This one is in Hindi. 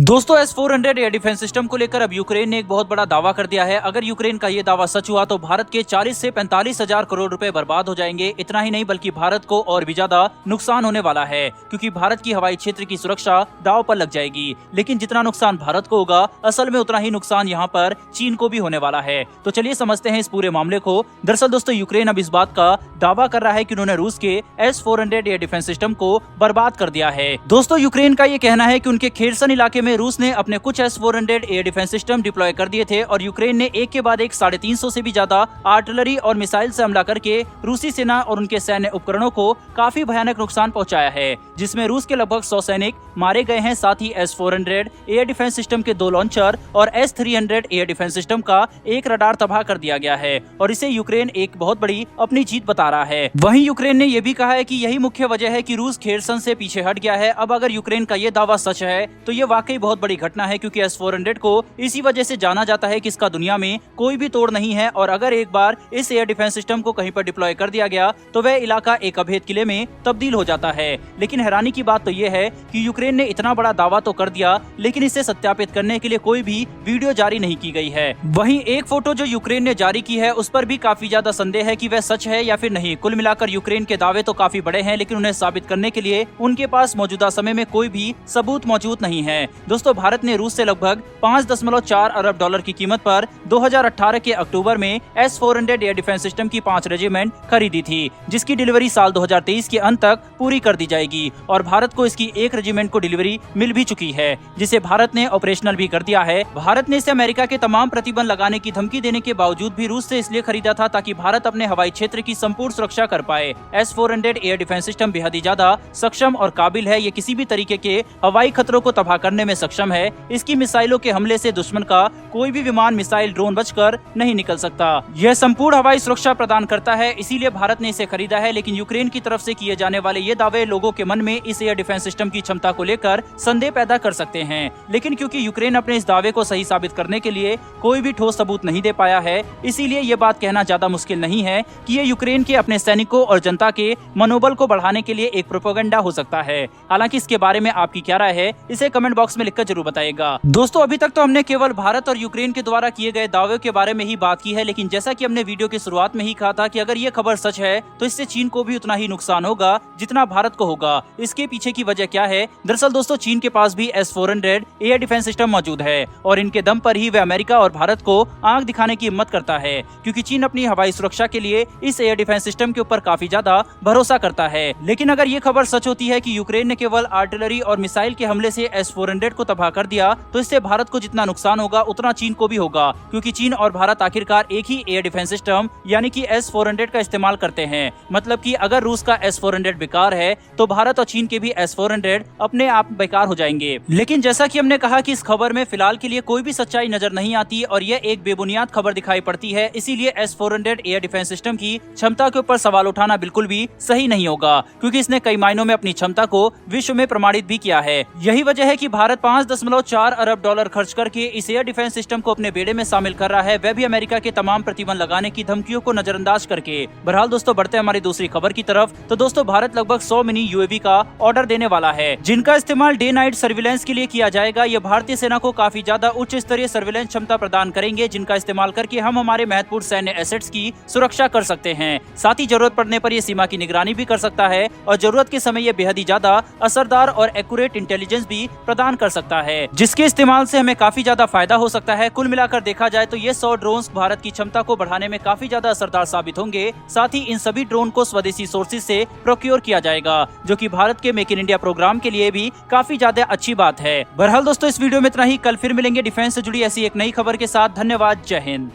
दोस्तों S-400 एयर डिफेंस सिस्टम को लेकर अब यूक्रेन ने एक बहुत बड़ा दावा कर दिया है। अगर यूक्रेन का ये दावा सच हुआ तो भारत के 40 से 45 हजार करोड़ रुपए बर्बाद हो जाएंगे। इतना ही नहीं बल्कि भारत को और भी ज्यादा नुकसान होने वाला है, क्योंकि भारत की हवाई क्षेत्र की सुरक्षा दाव पर लग जाएगी। लेकिन जितना नुकसान भारत को होगा, असल में उतना ही नुकसान यहाँ पर चीन को भी होने वाला है। तो चलिए समझते हैं इस पूरे मामले को। दरअसल दोस्तों यूक्रेन अब इस बात का दावा कर रहा है कि उन्होंने रूस के S-400 एयर डिफेंस सिस्टम को बर्बाद कर दिया है। दोस्तों यूक्रेन का ये कहना है कि उनके खेरसन इलाके में रूस ने अपने कुछ S-400 air defence system deploy कर दिए थे और यूक्रेन ने एक के बाद एक 350 से भी ज्यादा आर्टिलरी और मिसाइल से हमला करके रूसी सेना और उनके सैन्य उपकरणों को काफी भयानक नुकसान पहुंचाया है, जिसमें रूस के लगभग 100 सैनिक मारे गए हैं। साथ ही S-400 एयर डिफेंस सिस्टम के 2 लॉन्चर और S-300 एयर डिफेंस सिस्टम का एक रडार तबाह कर दिया गया है और इसे यूक्रेन एक बहुत बड़ी अपनी जीत बता रहा है। वहीं यूक्रेन ने यह भी कहा है कि यही मुख्य वजह है कि रूस खेरसन से पीछे हट गया है। अब अगर यूक्रेन का ये दावा सच है तो ये वाकई बहुत बड़ी घटना है, क्योंकि S-400 को इसी वजह से जाना जाता है कि इसका दुनिया में कोई भी तोड़ नहीं है और अगर एक बार इस एयर डिफेंस सिस्टम को कहीं पर डिप्लॉय कर दिया गया तो वह इलाका एक अभेद किले में तब्दील हो जाता है। लेकिन हैरानी की बात तो यह है कि यूक्रेन ने इतना बड़ा दावा तो कर दिया, लेकिन इसे सत्यापित करने के लिए कोई भी वीडियो जारी नहीं की गई है। वहीं एक फोटो जो यूक्रेन ने जारी की है उस पर भी काफी ज्यादा संदेह है कि वह सच है या फिर नहीं। कुल मिलाकर यूक्रेन के दावे तो काफी बड़े हैं, लेकिन उन्हें साबित करने के लिए उनके पास मौजूदा समय में कोई भी सबूत मौजूद नहीं है। दोस्तों भारत ने रूस से लगभग 5.4 अरब डॉलर की कीमत पर 2018 के अक्टूबर में S-400 एयर डिफेंस सिस्टम की 5 रेजिमेंट खरीदी थी, जिसकी डिलीवरी साल 2023 के अंत तक पूरी कर दी जाएगी और भारत को इसकी एक रेजिमेंट को डिलीवरी मिल भी चुकी है, जिसे भारत ने ऑपरेशनल भी कर दिया है। भारत ने इसे अमेरिका के तमाम प्रतिबंध लगाने की धमकी देने के बावजूद भी रूस से इसलिए खरीदा था ताकि भारत अपने हवाई क्षेत्र की संपूर्ण सुरक्षा कर पाए। S-400 एयर डिफेंस सिस्टम बेहद ही ज्यादा सक्षम और काबिल है। ये किसी भी तरीके के हवाई खतरों को तबाह करने में सक्षम है। इसकी मिसाइलों के हमले से दुश्मन का कोई भी विमान, मिसाइल, ड्रोन बचकर नहीं निकल सकता। यह संपूर्ण हवाई सुरक्षा प्रदान करता है, इसीलिए भारत ने इसे खरीदा है। लेकिन यूक्रेन की तरफ से किए जाने वाले ये दावे लोगों के मन में इस एयर डिफेंस सिस्टम की क्षमता को लेकर संदेह पैदा कर सकते हैं। लेकिन क्योंकि यूक्रेन अपने इस दावे को सही साबित करने के लिए कोई भी ठोस सबूत नहीं दे पाया है, इसीलिए ये बात कहना ज्यादा मुश्किल नहीं है कि ये यूक्रेन के अपने सैनिकों और जनता के मनोबल को बढ़ाने के लिए एक प्रोपेगेंडा हो सकता है। हालांकि इसके बारे में आपकी क्या राय है, इसे कमेंट बॉक्स में लिखकर जरूर बताइएगा। दोस्तों अभी तक तो हमने केवल भारत और यूक्रेन के द्वारा किए गए दावे के बारे में ही बात की है, लेकिन जैसा कि हमने वीडियो की शुरुआत में ही कहा था कि अगर ये खबर सच है तो इससे चीन को भी उतना ही नुकसान होगा जितना भारत को होगा। इसके पीछे की वजह क्या है? दरअसल दोस्तों चीन के पास भी S-400 एयर डिफेंस सिस्टम मौजूद है और इनके दम पर ही वह अमेरिका और भारत को आंख दिखाने की हिम्मत करता है, क्योंकि चीन अपनी हवाई सुरक्षा के लिए इस एयर डिफेंस सिस्टम के ऊपर काफी ज्यादा भरोसा करता है। लेकिन अगर ये खबर सच होती है कि यूक्रेन ने केवल आर्टिलरी और मिसाइल के हमले से S-400 को तबाह कर दिया, तो इससे भारत को जितना नुकसान होगा उतना चीन को भी होगा, क्योंकि चीन और भारत आखिरकार एक ही एयर डिफेंस सिस्टम यानी कि S-400 का इस्तेमाल करते हैं। मतलब कि अगर रूस का S-400 बेकार है तो भारत और चीन के भी S-400 अपने आप बेकार हो जाएंगे। लेकिन जैसा कि हमने कहा कि इस खबर में फिलहाल के लिए कोई भी सच्चाई नजर नहीं आती और यह एक बेबुनियाद खबर दिखाई पड़ती है, इसीलिए S-400 एयर डिफेंस सिस्टम की क्षमता के ऊपर सवाल उठाना बिल्कुल भी सही नहीं होगा, क्योंकि इसने कई मायनों में अपनी क्षमता को विश्व में प्रमाणित भी किया है। यही वजह है कि भारत 5.4 अरब डॉलर खर्च करके इस एयर डिफेंस सिस्टम को अपने बेड़े में शामिल कर रहा है, वह भी अमेरिका के तमाम प्रतिबंध लगाने की धमकियों को नजरअंदाज करके। बहरहाल दोस्तों बढ़ते हैं हमारी दूसरी खबर की तरफ। तो दोस्तों भारत लगभग 100 मिनी यूएवी का ऑर्डर देने वाला है, जिनका इस्तेमाल डे नाइट सर्विलेंस के लिए किया जाएगा। ये भारतीय सेना को काफी ज्यादा उच्च स्तरीय सर्विलेंस क्षमता प्रदान करेंगे, जिनका इस्तेमाल करके हम हमारे महत्वपूर्ण सैन्य एसेट्स की सुरक्षा कर सकते हैं। साथ ही जरूरत पड़ने पर यह सीमा की निगरानी भी कर सकता है और जरूरत के समय यह बेहद ही ज्यादा असरदार और एक्यूरेट इंटेलिजेंस भी प्रदान कर सकता है, जिसके इस्तेमाल से हमें काफी ज्यादा फायदा हो सकता है। कुल मिलाकर देखा जाए तो ये 100 ड्रोन्स भारत की क्षमता को बढ़ाने में काफी ज्यादा असरदार साबित होंगे। साथ ही इन सभी ड्रोन को स्वदेशी सोर्सेज से प्रोक्योर किया जाएगा, जो कि भारत के मेक इन इंडिया प्रोग्राम के लिए भी काफी ज्यादा अच्छी बात है। बहरहाल दोस्तों इस वीडियो में इतना ही। कल फिर मिलेंगे डिफेंस से जुड़ी ऐसी एक नई खबर के साथ। धन्यवाद। जय हिंद।